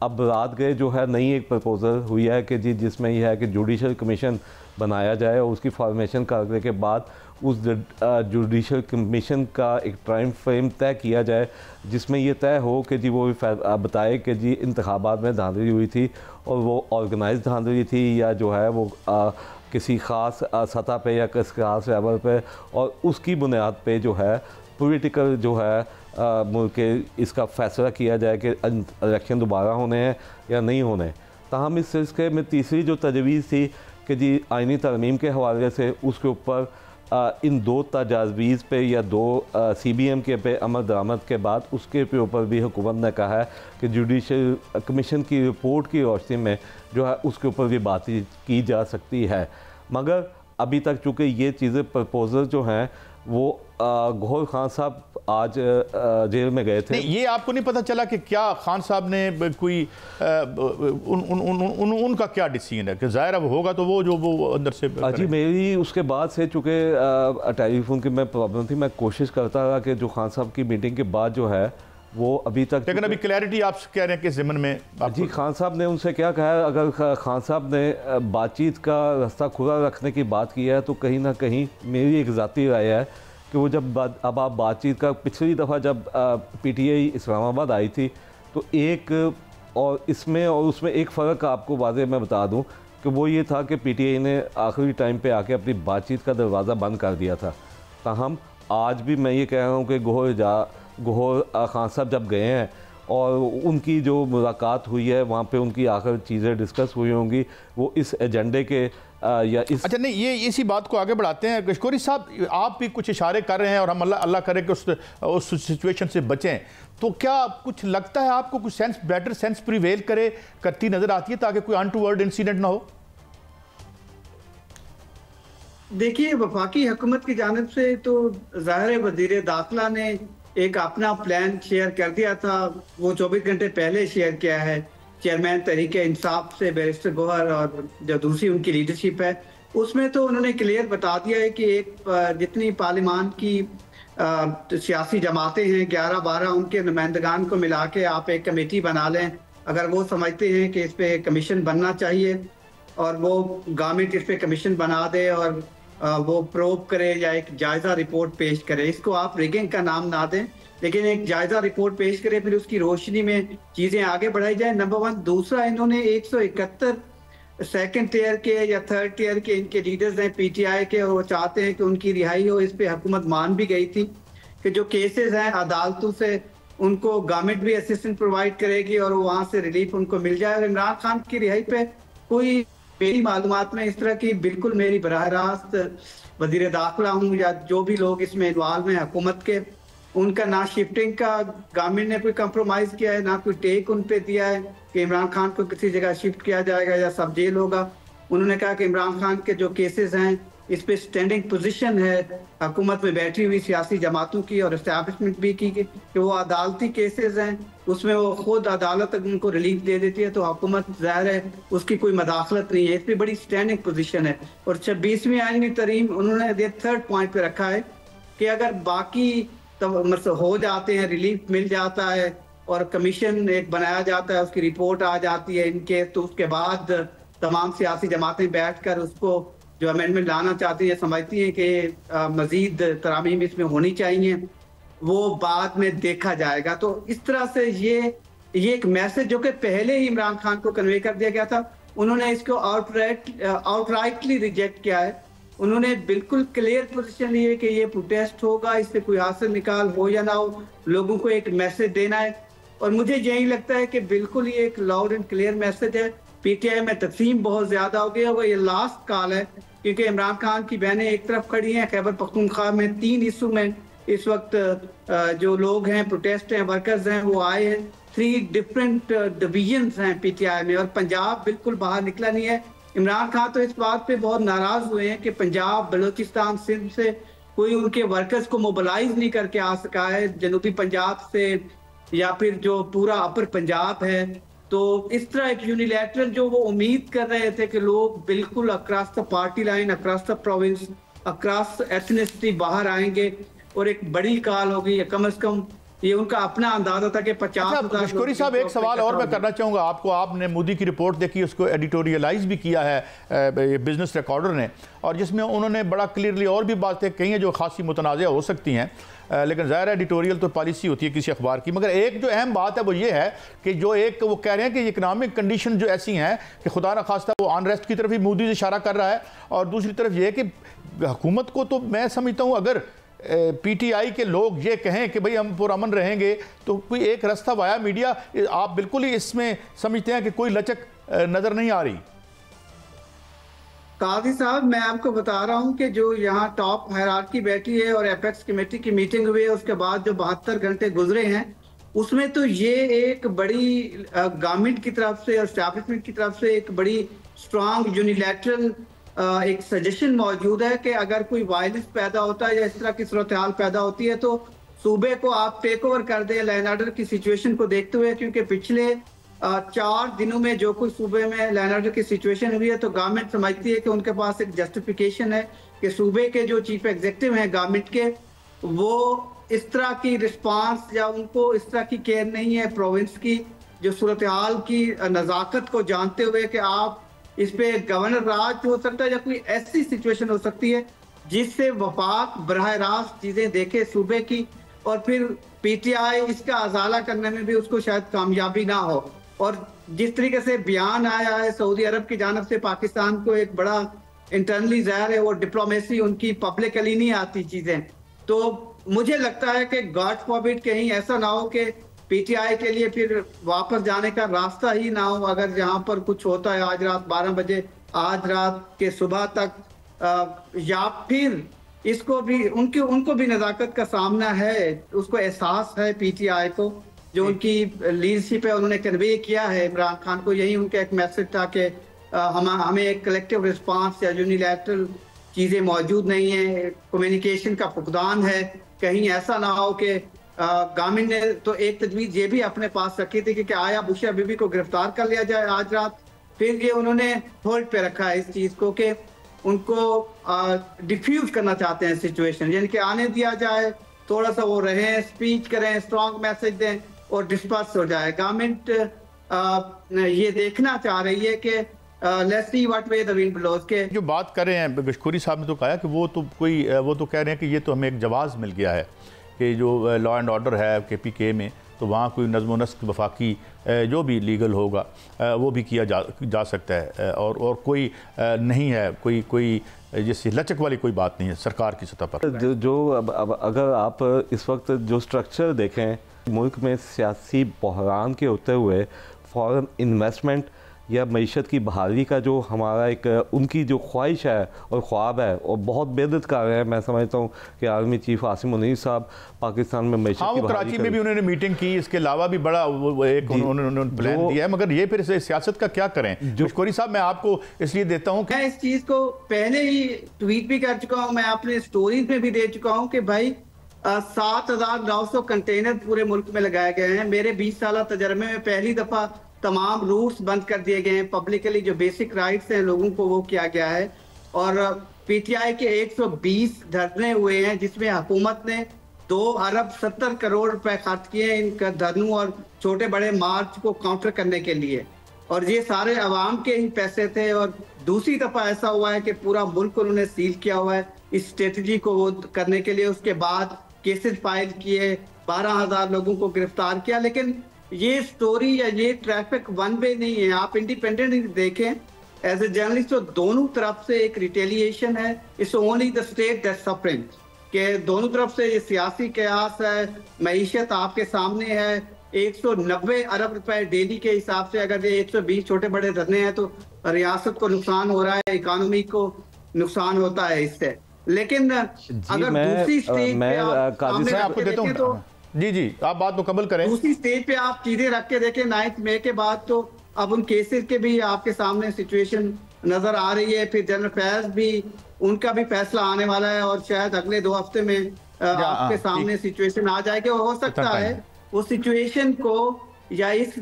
अब रात गए जो है नई एक प्रपोज़ल हुई है कि जी जिसमें यह है कि जुडिशल कमीशन बनाया जाए और उसकी फॉर्मेशन करने के बाद उस जुडिशल कमीशन का एक टाइम फ्रेम तय किया जाए जिसमें ये तय हो कि जी वो बताए कि जी इंतखाबात में धांधली हुई थी और वो ऑर्गेनाइज धांधली थी या जो है वो किसी ख़ास सतह पे या किसी ख़ास लेवल पे, और उसकी बुनियाद पे जो है पॉलिटिकल जो है मुल्क के इसका फ़ैसला किया जाए कि इलेक्शन दोबारा होने हैं या नहीं होने। ताहम इस सिलसिले में तीसरी जो तजवीज़ थी कि जी आइनी तरमीम के हवाले से उसके ऊपर इन 2 तजावीज़ पे या 2 CBM के पे अमल दरामद के बाद उसके पे ऊपर भी हुकूमत ने कहा है कि जुडिशल कमीशन की रिपोर्ट की रोशनी में जो है उसके ऊपर भी बातचीत की जा सकती है। मगर अभी तक चूँकि ये चीज़ें प्रपोज़ल जो हैं वो गौहर खान साहब आज जेल में गए थे। नहीं, ये आपको नहीं पता चला कि क्या खान साहब ने कोई उनका क्या डिसीजन है कि ज़ाहिर अब होगा तो वो जो वो अंदर से जी मेरी उसके बाद से चूँकि टेलीफोन की मैं प्रॉब्लम थी, मैं कोशिश करता रहा कि जो खान साहब की मीटिंग के बाद जो है वो अभी तक, लेकिन अभी क्लैरिटी आप कह रहे हैं कि ज़िमन में जी खान साहब ने उनसे क्या कहा है। अगर खान साहब ने बातचीत का रास्ता खुला रखने की बात की है तो कहीं ना कहीं मेरी एक ज़ाती राय है कि वो जब अब आप बातचीत का पिछली दफ़ा जब पीटीआई इस्लामाबाद आई थी तो एक और इसमें और उसमें एक फ़र्क आपको वाज़े मैं बता दूं कि वो ये था कि पीटीआई ने आखिरी टाइम पे आके अपनी बातचीत का दरवाज़ा बंद कर दिया था। ताहम आज भी मैं ये कह रहा हूँ कि गौहर खान साहब जब गए हैं और उनकी जो मुलाकात हुई है वहाँ पे उनकी आखिर चीज़ें डिस्कस हुई होंगी वो इस एजेंडे के या इस अच्छा नहीं, ये इसी बात को आगे बढ़ाते हैं। कशकोरी साहब आप भी कुछ इशारे कर रहे हैं और हम अल्लाह करे कि उस सिचुएशन से बचें, तो क्या कुछ लगता है आपको कुछ बेटर सेंस प्रिवेल करती नज़र आती है ताकि कोई अनटूवर्ड इंसिडेंट ना हो? देखिए वफाकी हुकूमत की जानिब से तो ज़ाहिर है वज़ीर दाखिला ने एक अपना प्लान शेयर कर दिया था, वो 24 घंटे पहले शेयर किया है चेयरमैन तहरीक इंसाफ से बैरिस्टर गौहर और जो दूसरी उनकी लीडरशिप है उसमें तो उन्होंने क्लियर बता दिया है कि एक जितनी पार्लियामान की सियासी जमातें हैं 11-12 उनके नुमाइंदगान को मिला के आप एक कमेटी बना लें अगर वो समझते हैं कि इस पर कमीशन बनना चाहिए और वो गवर्नमेंट इस पर कमीशन बना दे और वो प्रोब करे या एक जायज़ा रिपोर्ट पेश करे। इसको आप रिगिंग का नाम ना दें लेकिन एक जायज़ा रिपोर्ट पेश करे, फिर उसकी रोशनी में चीज़ें आगे बढ़ाई जाए। नंबर 1। दूसरा, इन्होंने 171 सेकंड टियर के या थर्ड टियर के इनके लीडर्स हैं पीटीआई के और वो चाहते हैं कि उनकी रिहाई हो। इस पर हुकूमत मान भी गई थी कि जो केसेस हैं अदालतों से उनको गवर्नमेंट भी असिस्टेंस प्रोवाइड करेगी और वहाँ से रिलीफ उनको मिल जाए। और इमरान खान की रिहाई पे कोई मेरी मालूमात में इस तरह की बिल्कुल मेरी बराह रास्त वज़ीर दाखिला हूँ या जो भी लोग इसमें इन्वॉल्व हैं हुकूमत के, उनका ना शिफ्टिंग का गवर्नमेंट ने कोई कंप्रोमाइज़ किया है ना कोई टेक उन पे दिया है कि इमरान खान को किसी जगह शिफ्ट किया जाएगा या सब जेल होगा। उन्होंने कहा कि इमरान खान के जो केसेस हैं इस पे स्टैंडिंग पोजीशन है हुकूमत में बैठी हुई सियासी जमातों की और एस्टैब्लिशमेंट भी की कि वो अदालती केसेस हैं उसमें वो खुद अदालत उनको रिलीफ दे देती है, तो हुकूमत ज़ाहिर है उसकी कोई मदाखलत नहीं है। इस पर बड़ी स्टैंडिंग पोजीशन है। और 26वीं आईनी तरमीम उन्होंने थर्ड पॉइंट पे रखा है कि अगर बाकी हो जाते हैं, रिलीफ मिल जाता है और कमीशन एक बनाया जाता है, उसकी रिपोर्ट आ जाती है इनके, तो उसके बाद तमाम सियासी जमातें बैठकर उसको जो अमेंडमेंट लाना चाहती हैं, समझती हैं कि मजीद तरामीम इसमें होनी चाहिए, वो बाद में देखा जाएगा। तो इस तरह से ये एक मैसेज जो कि पहले ही इमरान खान को कन्वे कर दिया गया था, उन्होंने इसको आउटराइटली रिजेक्ट किया है। उन्होंने बिल्कुल क्लियर पोजीशन ली है कि ये प्रोटेस्ट होगा, इससे कोई हासिल निकाल हो या ना हो, लोगों को एक मैसेज देना है। और मुझे यही लगता है कि बिल्कुल ये एक लाउड एंड क्लियर मैसेज है। पीटीआई में तकसीम बहुत ज्यादा हो गई है, वो ये लास्ट कॉल है, क्योंकि इमरान खान की बहनें एक तरफ खड़ी हैं। खैबर पख्तूनख्वा में 3 हिस्सों में इस वक्त जो लोग हैं, प्रोटेस्ट हैं, वर्कर्स हैं, वो आए हैं। 3 डिफरेंट डिवीजन्स हैं पीटीआई में, और पंजाब बिल्कुल बाहर निकला नहीं है। इमरान खान तो इस बात पे बहुत नाराज हुए हैं कि पंजाब, बलूचिस्तान, सिंध से कोई उनके वर्कर्स को मोबिलाइज नहीं करके आ सका है, जनूबी पंजाब से या फिर जो पूरा अपर पंजाब है। तो इस तरह एक यूनिलैटरल जो वो उम्मीद कर रहे थे कि लोग बिल्कुल across the party line, across the province, across ethnicity बाहर आएंगे, और एक बड़ी कॉल होगी। कम से कम ये उनका अपना अंदाजा था कि 50,000। मशकूरी साहब, एक सवाल और मैं करना चाहूँगा आपको। आपने मोदी की रिपोर्ट देखी, उसको एडिटोरियलाइज भी किया है बिजनेस रिकॉर्डर ने, और जिसमें उन्होंने बड़ा क्लियरली और भी बातें कही हैं जो खासी मुतनाज़ हो सकती हैं, लेकिन ज़ाहिर एडिटोरियल तो पॉलिसी होती है किसी अखबार की। मगर एक जो अहम बात है वो ये है कि जो एक वो कह रहे हैं कि इकनॉमिक कंडीशन जो ऐसी हैं कि खुदा न खास्ता वो अनरेस्ट की तरफ ही मोदी से इशारा कर रहा है, और दूसरी तरफ ये है कि हुकूमत को, तो मैं समझता हूँ अगर पीटीआई के लोग ये कहें कि भाई हम पुरअमन रहेंगे, तो कोई एक रास्ता वाया मीडिया, आप बिल्कुल ही इसमें समझते हैं कि कोई लचक नज़र नहीं आ रही। काजी साहब, मैं आपको बता रहा हूं कि जो यहाँ टॉप हायरार्की बैठी है और एपेक्स कमेटी की मीटिंग हुई है, उसके बाद जो 72 घंटे गुजरे हैं, उसमें तो ये एक बड़ी गवर्नमेंट की तरफ से और एस्टैब्लिशमेंट की तरफ से एक बड़ी स्ट्रांग यूनिलैटरल एक सजेशन मौजूद है कि अगर कोई वायलेंस पैदा होता है या इस तरह की सूरत हाल पैदा होती है, तो सूबे को आप टेक ओवर कर दें लैंड ऑर्डर की सिचुएशन को देखते हुए। क्योंकि पिछले 4 दिनों में जो कुछ सूबे में लैंड ऑर्डर की सिचुएशन हुई है, तो गवर्नमेंट समझती है कि उनके पास एक जस्टिफिकेशन है कि सूबे के जो चीफ एग्जीक्यूटिव हैं गवर्नमेंट के, वो इस तरह की रिस्पांस या उनको इस तरह की केयर नहीं है प्रोविंस की जो सूरत हाल की नज़ाकत को जानते हुए कि आप इस पे गवर्नर राज हो सकता है या कोई ऐसी सिचुएशन हो सकती है जिससे वफाक बराह रास्त चीजें देखे सूबे की, और फिर पीटीआई इसका अजाला करने में भी उसको शायद कामयाबी ना हो। और जिस तरीके से बयान आया है सऊदी अरब की जानब से पाकिस्तान को, एक बड़ा इंटरनली ज़ाहिर है वो डिप्लोमेसी उनकी पब्लिकली नहीं आती चीजें, तो मुझे लगता है कि गॉड फॉरबिड कहीं ऐसा ना हो कि पीटीआई के लिए फिर वापस जाने का रास्ता ही ना हो। अगर जहां पर कुछ होता है आज रात 12 बजे, आज रात के सुबह तक, या फिर इसको भी उनको भी नज़ाकत का सामना है, उसको एहसास है पीटीआई को, जो उनकी लीडरशिप है उन्होंने कन्वे किया है इमरान खान को। यही उनका एक मैसेज था कि हमें एक कलेक्टिव रिस्पांस या यूनिलैटरल चीज़ें मौजूद नहीं है, कम्युनिकेशन का फुकदान है। कहीं ऐसा ना हो कि गवर्नमेंट ने तो एक तजवीज़ ये भी अपने पास रखी थी कि आया बुशरा बीबी को गिरफ्तार कर लिया जाए आज रात, फिर ये उन्होंने होल्ड पे रखा है इस चीज़ को कि उनको डिफ्यूज करना चाहते हैं सिचुएशन, यानी कि आने दिया जाए, थोड़ा सा वो रहें, स्पीच करें, स्ट्रॉन्ग मैसेज दें और डिस्पर्स हो जाए। गवर्नमेंट ये देखना चाह रही है कि let's see what way the wind blows के जो बात कर रहे हैं गशखोरी साहब ने तो कहा कि वो तो कह रहे हैं कि ये तो हमें एक जवाज़ मिल गया है कि जो लॉ एंड ऑर्डर है KPK में, तो वहाँ कोई नज़्म व नस्क वफाकी जो भी लीगल होगा वो भी किया जा सकता है, और कोई नहीं है, कोई जैसे लचक वाली कोई बात नहीं है सरकार की सतह पर। जो अब अगर आप इस वक्त जो स्ट्रक्चर देखें मुल्क में सियासी बहरान के होते हुए फॉरेन इन्वेस्टमेंट या मईशत की बहाली का जो हमारा एक उनकी जो ख्वाहिश है और ख्वाब है और बहुत बेहद कर रहे हैं। मैं समझता हूँ कि आर्मी चीफ आसिम मुनीर साहब पाकिस्तान में मईशत की बहाली कराची में भी उन्होंने मीटिंग की, इसके अलावा भी बड़ा एक उन्होंने प्लान दिया है, मगर ये फिर सियासत का क्या करें? मशकूरी साहब मैं आपको इसलिए देता हूँ, मैं इस चीज को पहले ही ट्वीट भी कर चुका हूँ, मैं अपने स्टोरीज में भी दे चुका हूँ कि भाई 7,900 कंटेनर पूरे मुल्क में लगाए गए हैं। मेरे 20 साल तजर्बे में पहली दफा तमाम रूट्स बंद कर दिए गए हैं, पब्लिकली जो बेसिक राइट्स हैं लोगों को वो किया गया है। और पीटीआई के 120 धरने हुए हैं जिसमें हुकूमत ने 2 अरब 70 करोड़ रुपए खर्च किए इन धरनों और छोटे बड़े मार्च को काउंटर करने के लिए, और ये सारे अवाम के ही पैसे थे। और दूसरी दफा ऐसा हुआ है कि पूरा मुल्क उन्होंने सील किया हुआ है इस स्ट्रेटजी को वो करने के लिए। उसके बाद केसेस फाइल किए, 12,000 लोगों को गिरफ्तार किया। लेकिन ये स्टोरी या ये ट्रैफिक वन वे नहीं है, आप इंडिपेंडेंटली देखें एज ए जर्नलिस्ट तो दोनों तरफ से एक रिटेलिएशन है। It's only the state that's suffering, कि दोनों तरफ से ये सियासी कयास है, मईशत आपके सामने है। 190 अरब रुपए डेली के हिसाब से अगर ये 120 छोटे बड़े धरने हैं तो रियासत को नुकसान हो रहा है, इकोनॉमी को नुकसान होता है इससे। लेकिन अगर दूसरी स्टेज पे आप सामने रख के देखें तो जी आप बात मुकम्मल करें। दूसरी स्टेज पे आप चीजें रख के देखें 9 मई के बाद, तो अब उन केसेस के भी आपके सामने सिचुएशन नजर आ रही है। फिर जनरल फैज भी, उनका भी फैसला आने वाला है और शायद अगले 2 हफ्ते में आपके सामने सिचुएशन आ जाएगी। और हो सकता है वो सिचुएशन को या इस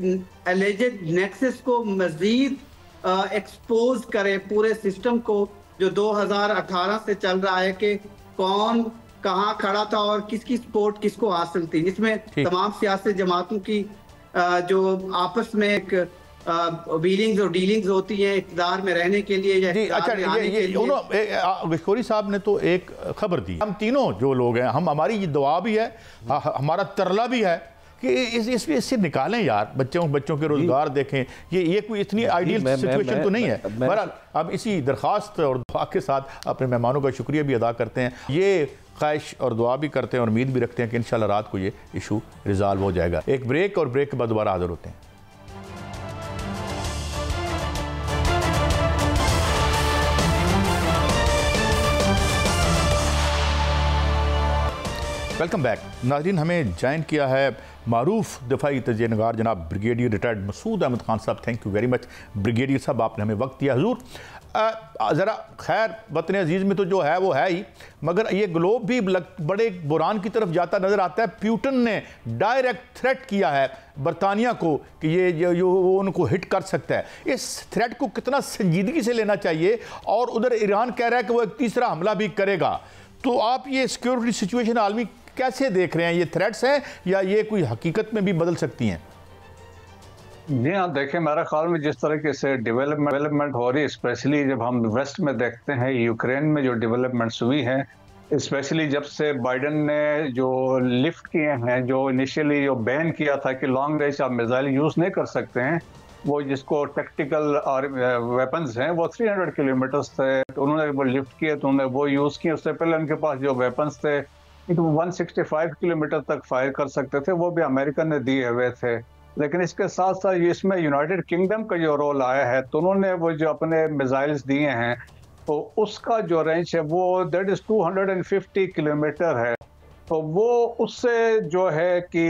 एलिजेड नेक्सस को मजीद एक्सपोज करे पूरे सिस्टम को जो 2018 से चल रहा है कि कौन कहाँ खड़ा था और किसकी सपोर्ट किसको हासिल थी। इसमें तमाम सियासी जमातों की जो आपस में एक व्हीलिंग्स और डीलिंग्स होती हैं इक़्तिदार में रहने के लिए या गशखोरी साहब ने तो एक खबर दी, हम तीनों जो लोग हैं, हमारी ये दुआ भी है, हमारा तरला भी है कि इससे निकालें यार, बच्चों के रोजगार देखें। ये कोई इतनी आइडियल सिचुएशन तो नहीं है। बहरहाल अब इसी दरख्वास्त और दुआ के साथ अपने मेहमानों का शुक्रिया भी अदा करते हैं, ये ख्वाहिश और दुआ भी करते हैं और उम्मीद भी रखते हैं कि इंशाल्लाह रात को ये इशू रिजॉल्व हो जाएगा। एक ब्रेक, और ब्रेक के बाद दोबारा हाजिर होते हैं। वेलकम बैक नाज़रीन, हमें ज्वाइन किया है मारूफ दफाई तजिया नगार जनाब ब्रिगेडियर रिटायर्ड मसूद अहमद खान साहब। Thank you very much brigadier साहब, आपने हमें वक्त दिया। हुजूर ज़रा खैर वतन अजीज़ में तो जो है वो है ही, मगर ये ग्लोब भी बड़े बुरान की तरफ जाता नज़र आता है। प्यूटन ने डायरेक्ट थ्रेट किया है बरतानिया को कि ये उनको हिट कर सकता है। इस थ्रेट को कितना संजीदगी से लेना चाहिए, और उधर ईरान कह रहा है कि वो एक तीसरा हमला भी करेगा। तो आप ये सिक्योरिटी सिचुएशन आलमी कैसे देख रहे हैं? ये थ्रेट्स हैं या ये कोई हकीकत में भी बदल सकती हैं? जी हाँ, देखें मेरे ख्याल में जिस तरीके से डेवलपमेंट हो रही है, स्पेशली जब हम वेस्ट में देखते हैं, यूक्रेन में जो डेवलपमेंट्स हुई हैं, स्पेशली जब से बाइडन ने जो लिफ्ट किए हैं, जो इनिशियली जो बैन किया था कि लॉन्ग रेंज आप मिसाइल यूज़ नहीं कर सकते हैं, वो जिसको टैक्टिकल और वेपन्स हैं वो 300 किलोमीटर्स थे, तो उन्होंने वो लिफ्ट किए तो उन्होंने वो यूज़ किए। उससे पहले उनके पास जो वेपन्स थे 165 किलोमीटर तक फायर कर सकते थे, वो भी अमेरिकन ने दिए हुए थे। लेकिन इसके साथ साथ इसमें यूनाइटेड किंगडम का जो रोल आया है, तो उन्होंने वो जो अपने मिसाइल्स दिए हैं तो उसका जो रेंज है वो दैट इज़ 250 किलोमीटर है। तो वो उससे जो है कि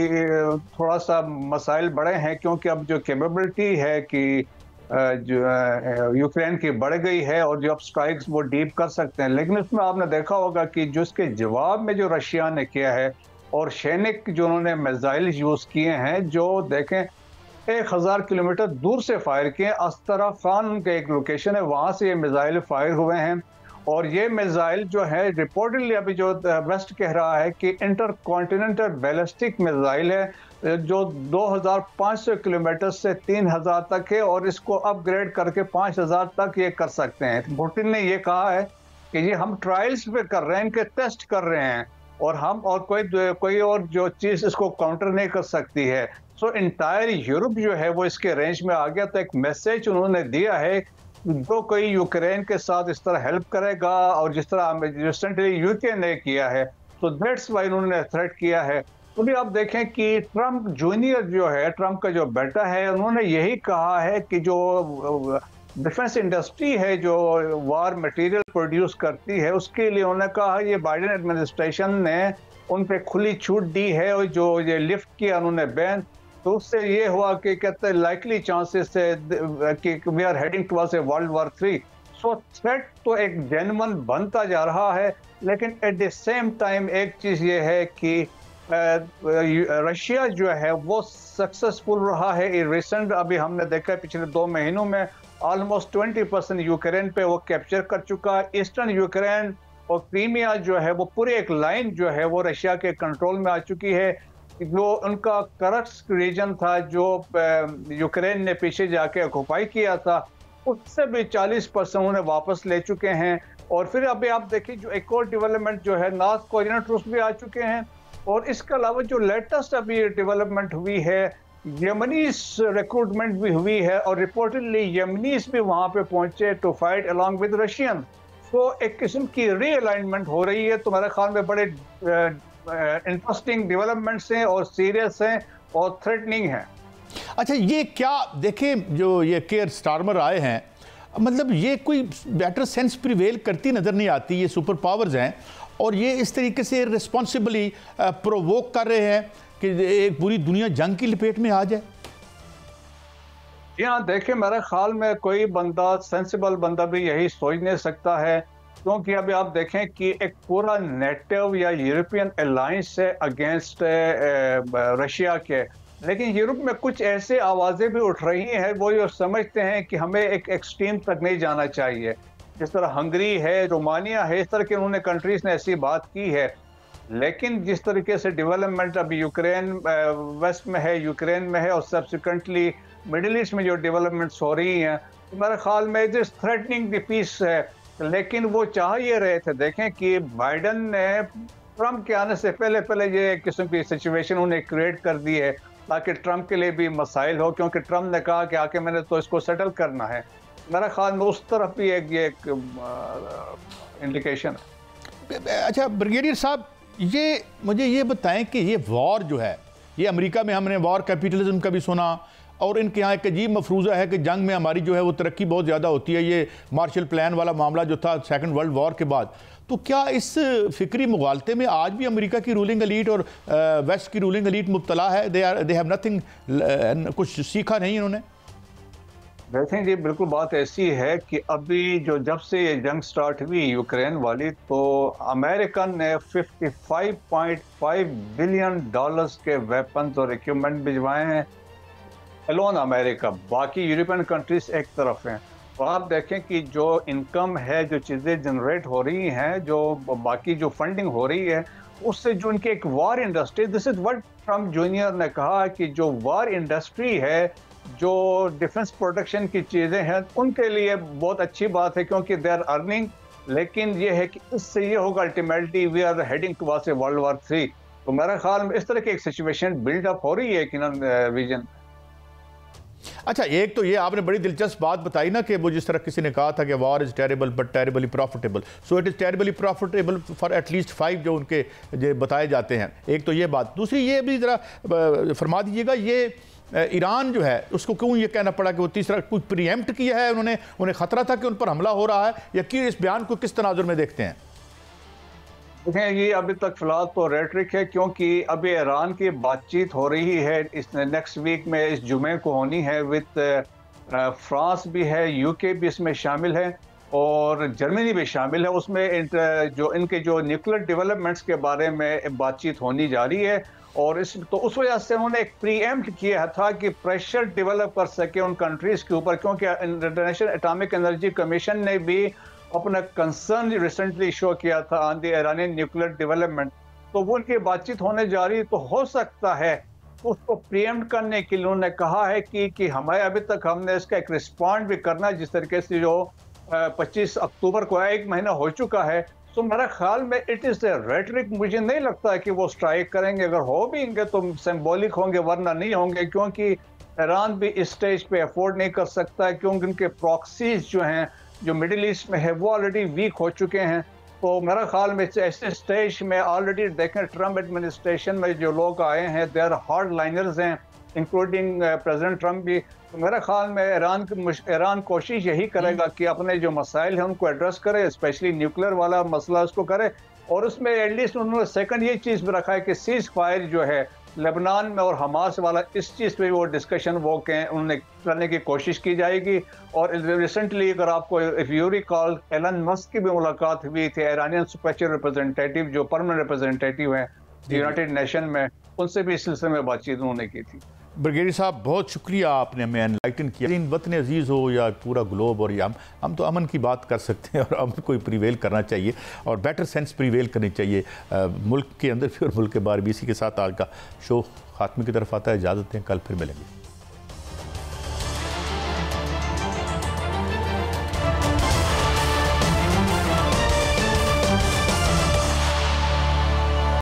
थोड़ा सा मसाइल बड़े हैं, क्योंकि अब जो कैपेबिलिटी है कि जो यूक्रेन की बढ़ गई है और जो अब स्ट्राइक्स वो डीप कर सकते हैं। लेकिन उसमें आपने देखा होगा कि जो इसके जवाब में जो रशिया ने किया है और सैनिक जो उन्होंने मिसाइल यूज़ किए हैं, जो देखें 1000 किलोमीटर दूर से फायर किए। अस्तराखान के एक लोकेशन है, वहाँ से ये मिसाइल फायर हुए हैं। और ये मिसाइल जो है रिपोर्टेडली अभी जो वेस्ट कह रहा है कि इंटर कॉन्टिनेंटल बैलिस्टिक मिसाइल है, जो 2500 किलोमीटर से 3000 तक है, और इसको अपग्रेड करके 5000 तक ये कर सकते हैं। पुतिन ने ये कहा है कि ये हम ट्रायल्स पे कर रहे हैं, इनके टेस्ट कर रहे हैं, और हम और कोई और जो चीज़ इसको काउंटर नहीं कर सकती है। सो इंटायर यूरोप जो है वो इसके रेंज में आ गया। तो एक मैसेज उन्होंने दिया है, जो कोई यूक्रेन के साथ इस तरह हेल्प करेगा, और जिस तरह रिसेंटली यूके ने किया है, तो दैट्स वाई उन्होंने थ्रेट किया है। अभी आप देखें कि ट्रम्प जूनियर जो है, ट्रम्प का जो बेटा है, उन्होंने यही कहा है कि जो डिफेंस इंडस्ट्री है जो वार मटेरियल प्रोड्यूस करती है, उसके लिए उन्होंने कहा ये बाइडेन एडमिनिस्ट्रेशन ने उन पे खुली छूट दी है, और जो ये लिफ्ट किया उन्होंने बैन, तो उससे ये हुआ कि कहते हैं लाइकली चांसेस है कि we are heading towards a world war 3। So threat तो एक जेन्युइन बनता जा रहा है, लेकिन एट द सेम टाइम एक चीज़ ये है कि रशिया जो है वो सक्सेसफुल रहा है। रिसेंट अभी हमने देखा है पिछले 2 महीनों में ऑलमोस्ट 20% यूक्रेन पे वो कैप्चर कर चुका है। ईस्टर्न यूक्रेन और क्रीमिया जो है वो पूरी एक लाइन जो है वो रशिया के कंट्रोल में आ चुकी है। जो उनका करस्क रीजन था जो यूक्रेन ने पीछे जाके ऑक्युपाई किया था, उससे भी 40% उन्हें वापस ले चुके हैं। और फिर अभी आप देखिए जो एक और डेवलपमेंट जो है, नॉर्थ कोरियन ट्रूप्स भी आ चुके हैं, और इसके अलावा जो लेटेस्ट अभी डेवलपमेंट हुई है, यमनीस रिक्रूटमेंट भी हुई है, और रिपोर्टेडली यमनीस भी वहां पे पहुंचे to fight along with Russian. तो एक किस्म की रीअलाइनमेंट हो रही है। तो मेरे ख्याल में बड़े इंटरेस्टिंग डेवलपमेंट्स हैं और सीरियस हैं और थ्रेटनिंग हैं। अच्छा, ये क्या देखें जो ये केयर स्टार्मर आए हैं, मतलब ये कोई बेटर सेंस प्रिवेल करती नज़र नहीं आती। ये सुपर पावर्स हैं और ये इस तरीके से रिस्पॉन्सिबली प्रोवोक कर रहे हैं कि एक पूरी दुनिया जंग की लपेट में आ जाए। यहाँ देखिए, मेरे ख्याल में कोई बंदा, सेंसिबल बंदा भी यही सोच नहीं सकता है, क्योंकि अभी आप देखें कि एक पूरा नेटो या यूरोपियन अलायंस है अगेंस्ट रशिया के, लेकिन यूरोप में कुछ ऐसे आवाज़ें भी उठ रही हैं, वो ये समझते हैं कि हमें एक एक्सट्रीम तक नहीं जाना चाहिए। जिस तरह हंगरी है, रोमानिया है, इस तरह के उन्होंने कंट्रीज ने ऐसी बात की है। लेकिन जिस तरीके से डेवलपमेंट अभी यूक्रेन वेस्ट में है, यूक्रेन में है, और सब्सिक्वेंटली मिडिल ईस्ट में जो डेवलपमेंट्स हो रही हैं, तो मेरे ख्याल में it is threatening the peace है। लेकिन वो चाह ये रहे थे, देखें कि बाइडन ने ट्रम्प के आने से पहले ये एक किस्म की सिचुएशन उन्हें क्रिएट कर दी है ताकि ट्रम्प के लिए भी मसाइल हो, क्योंकि ट्रम्प ने कहा कि आके मैंने तो इसको सेटल करना है। मेरा ख्याल में उस तरफ भी एक इंडिकेशन है। अच्छा ब्रिगेडियर साहब, ये मुझे ये बताएं कि ये वॉर जो है, ये अमेरिका में हमने वॉर कैपिटलिज्म का भी सुना, और इनके यहाँ एक अजीब मफरूज़ा है कि जंग में हमारी जो है वो तरक्की बहुत ज़्यादा होती है। ये मार्शल प्लान वाला मामला जो था सेकंड वर्ल्ड वॉर के बाद, तो क्या इस फिक्री मुगालते में आज भी अमेरिका की रूलिंग एलीट और वेस्ट की रूलिंग एलीट मुब्तला है? दे हैव नथिंग, कुछ सीखा नहीं इन्होंने? देखें जी, बिल्कुल बात ऐसी है कि अभी जब से ये जंग स्टार्ट हुई यूक्रेन वाली, तो अमेरिकन ने $55.5 बिलियन के वेपन्स और इक्विपमेंट भिजवाए हैं, एलोन अमेरिका। बाकी यूरोपियन कंट्रीज एक तरफ हैं। तो आप देखें कि जो इनकम है, जो चीज़ें जनरेट हो रही हैं, जो बाकी जो फंडिंग हो रही है, उससे जो उनकी एक war industry, this is what Trump junior ने कहा कि जो वार इंडस्ट्री है, जो डिफेंस प्रोडक्शन की चीज़ें हैं, उनके लिए बहुत अच्छी बात है क्योंकि दे आर अर्निंग। लेकिन ये है कि इससे ये होगा ultimately we are heading towards a world war 3। तो मेरे ख्याल में इस तरह की एक सिचुएशन बिल्डअप हो रही है कि रीजन। अच्छा, एक तो ये आपने बड़ी दिलचस्प बात बताई ना कि वो जिस तरह किसी ने कहा था कि war is terrible but terribly profitable, so it is terribly profitable for at least 5 जो उनके जो बताए जाते हैं। एक तो ये बात। दूसरी ये भी ज़रा फरमा दीजिएगा, ये ईरान जो है उसको क्यों ये कहना पड़ा कि वो तीसरा कुछ प्रीएम्प्ट किया है उन्होंने, उन्हें ख़तरा था कि उन पर हमला हो रहा है, या कि इस बयान को किस तनाजुर में देखते हैं? देखें, ये अभी तक फिलहाल तो रेटरिक है, क्योंकि अभी ईरान की बातचीत हो रही है, इस नेक्स्ट वीक में, इस जुमे को होनी है, विद फ्रांस भी है, यूके भी इसमें शामिल है और जर्मनी भी शामिल है। उसमें जो इनके जो न्यूक्लियर डेवलपमेंट्स के बारे में बातचीत होनी जा रही है, और उस वजह से उन्होंने एक प्रीएम्प्ट किया था कि प्रेशर डेवलप कर सके उन कंट्रीज़ के ऊपर, क्योंकि इंटरनेशनल एटॉमिक एनर्जी कमीशन ने भी अपना कंसर्न रिसेंटली शो किया था on the Iranian nuclear development. तो वो उनकी बातचीत होने जा रही है, तो हो सकता है उसको प्रीएम्प्ट करने के लिए उन्होंने कहा है कि हमारे अभी तक हमने इसका एक रिस्पॉन्ड भी करना, जिस तरीके से जो 25 अक्टूबर को 1 महीना हो चुका है। तो मेरा ख्याल में इट इज़ ए रेटरिक। मुझे नहीं लगता है कि वो स्ट्राइक करेंगे, अगर हो भी होंगे तो सिंबॉलिक होंगे, वरना नहीं होंगे, क्योंकि ईरान भी इस स्टेज पे अफोर्ड नहीं कर सकता है, क्योंकि उनके प्रॉक्सीज जो हैं, जो मिडिल ईस्ट में है, वो ऑलरेडी वीक हो चुके हैं। तो मेरा ख्याल में ऐसे स्टेज में ऑलरेडी देखें ट्रम्प एडमिनिस्ट्रेशन में जो लोग आए हैं दे आर हार्ड लाइनर्स हैं, इंक्लूडिंग प्रेसिडेंट ट्रम्प भी। तो मेरा ख्याल में ईरान कोशिश यही करेगा कि अपने जो मसाइल हैं उनको एड्रेस करे, स्पेशली न्यूक्लियर वाला मसला उसको करे। और उसमें एटलीस्ट उन्होंने सेकंड ये चीज़ भी रखा है कि सीज फायर जो है लेबनान में और हमास वाला, इस चीज़ पे वो डिस्कशन उन्होंने करने की कोशिश की जाएगी। और रिसेंटली अगर आपको if you recall Elon Musk की भी मुलाकात हुई थी, ईरानियन स्पेशल रिप्रेजेंटेटिव जो परमानेंट रिप्रेजेंटेटिव हैं यूनाइटेड नेशन में, उनसे भी इस सिलसिले में बातचीत उन्होंने की थी। ब्रिगेडियर साहब बहुत शुक्रिया, आपने हमें एनलाइटन किया। इन वतन अजीज़ हो या पूरा ग्लोब और हम तो अमन की बात कर सकते हैं और अमन को प्रिवेल करना चाहिए और बेटर सेंस प्रिवेल करनी चाहिए मुल्क के अंदर भी और मुल्क के बाहर भी। इसी के साथ आज का शो खात्मे की तरफ आता है। इजाज़त दें, कल फिर मिलेंगे।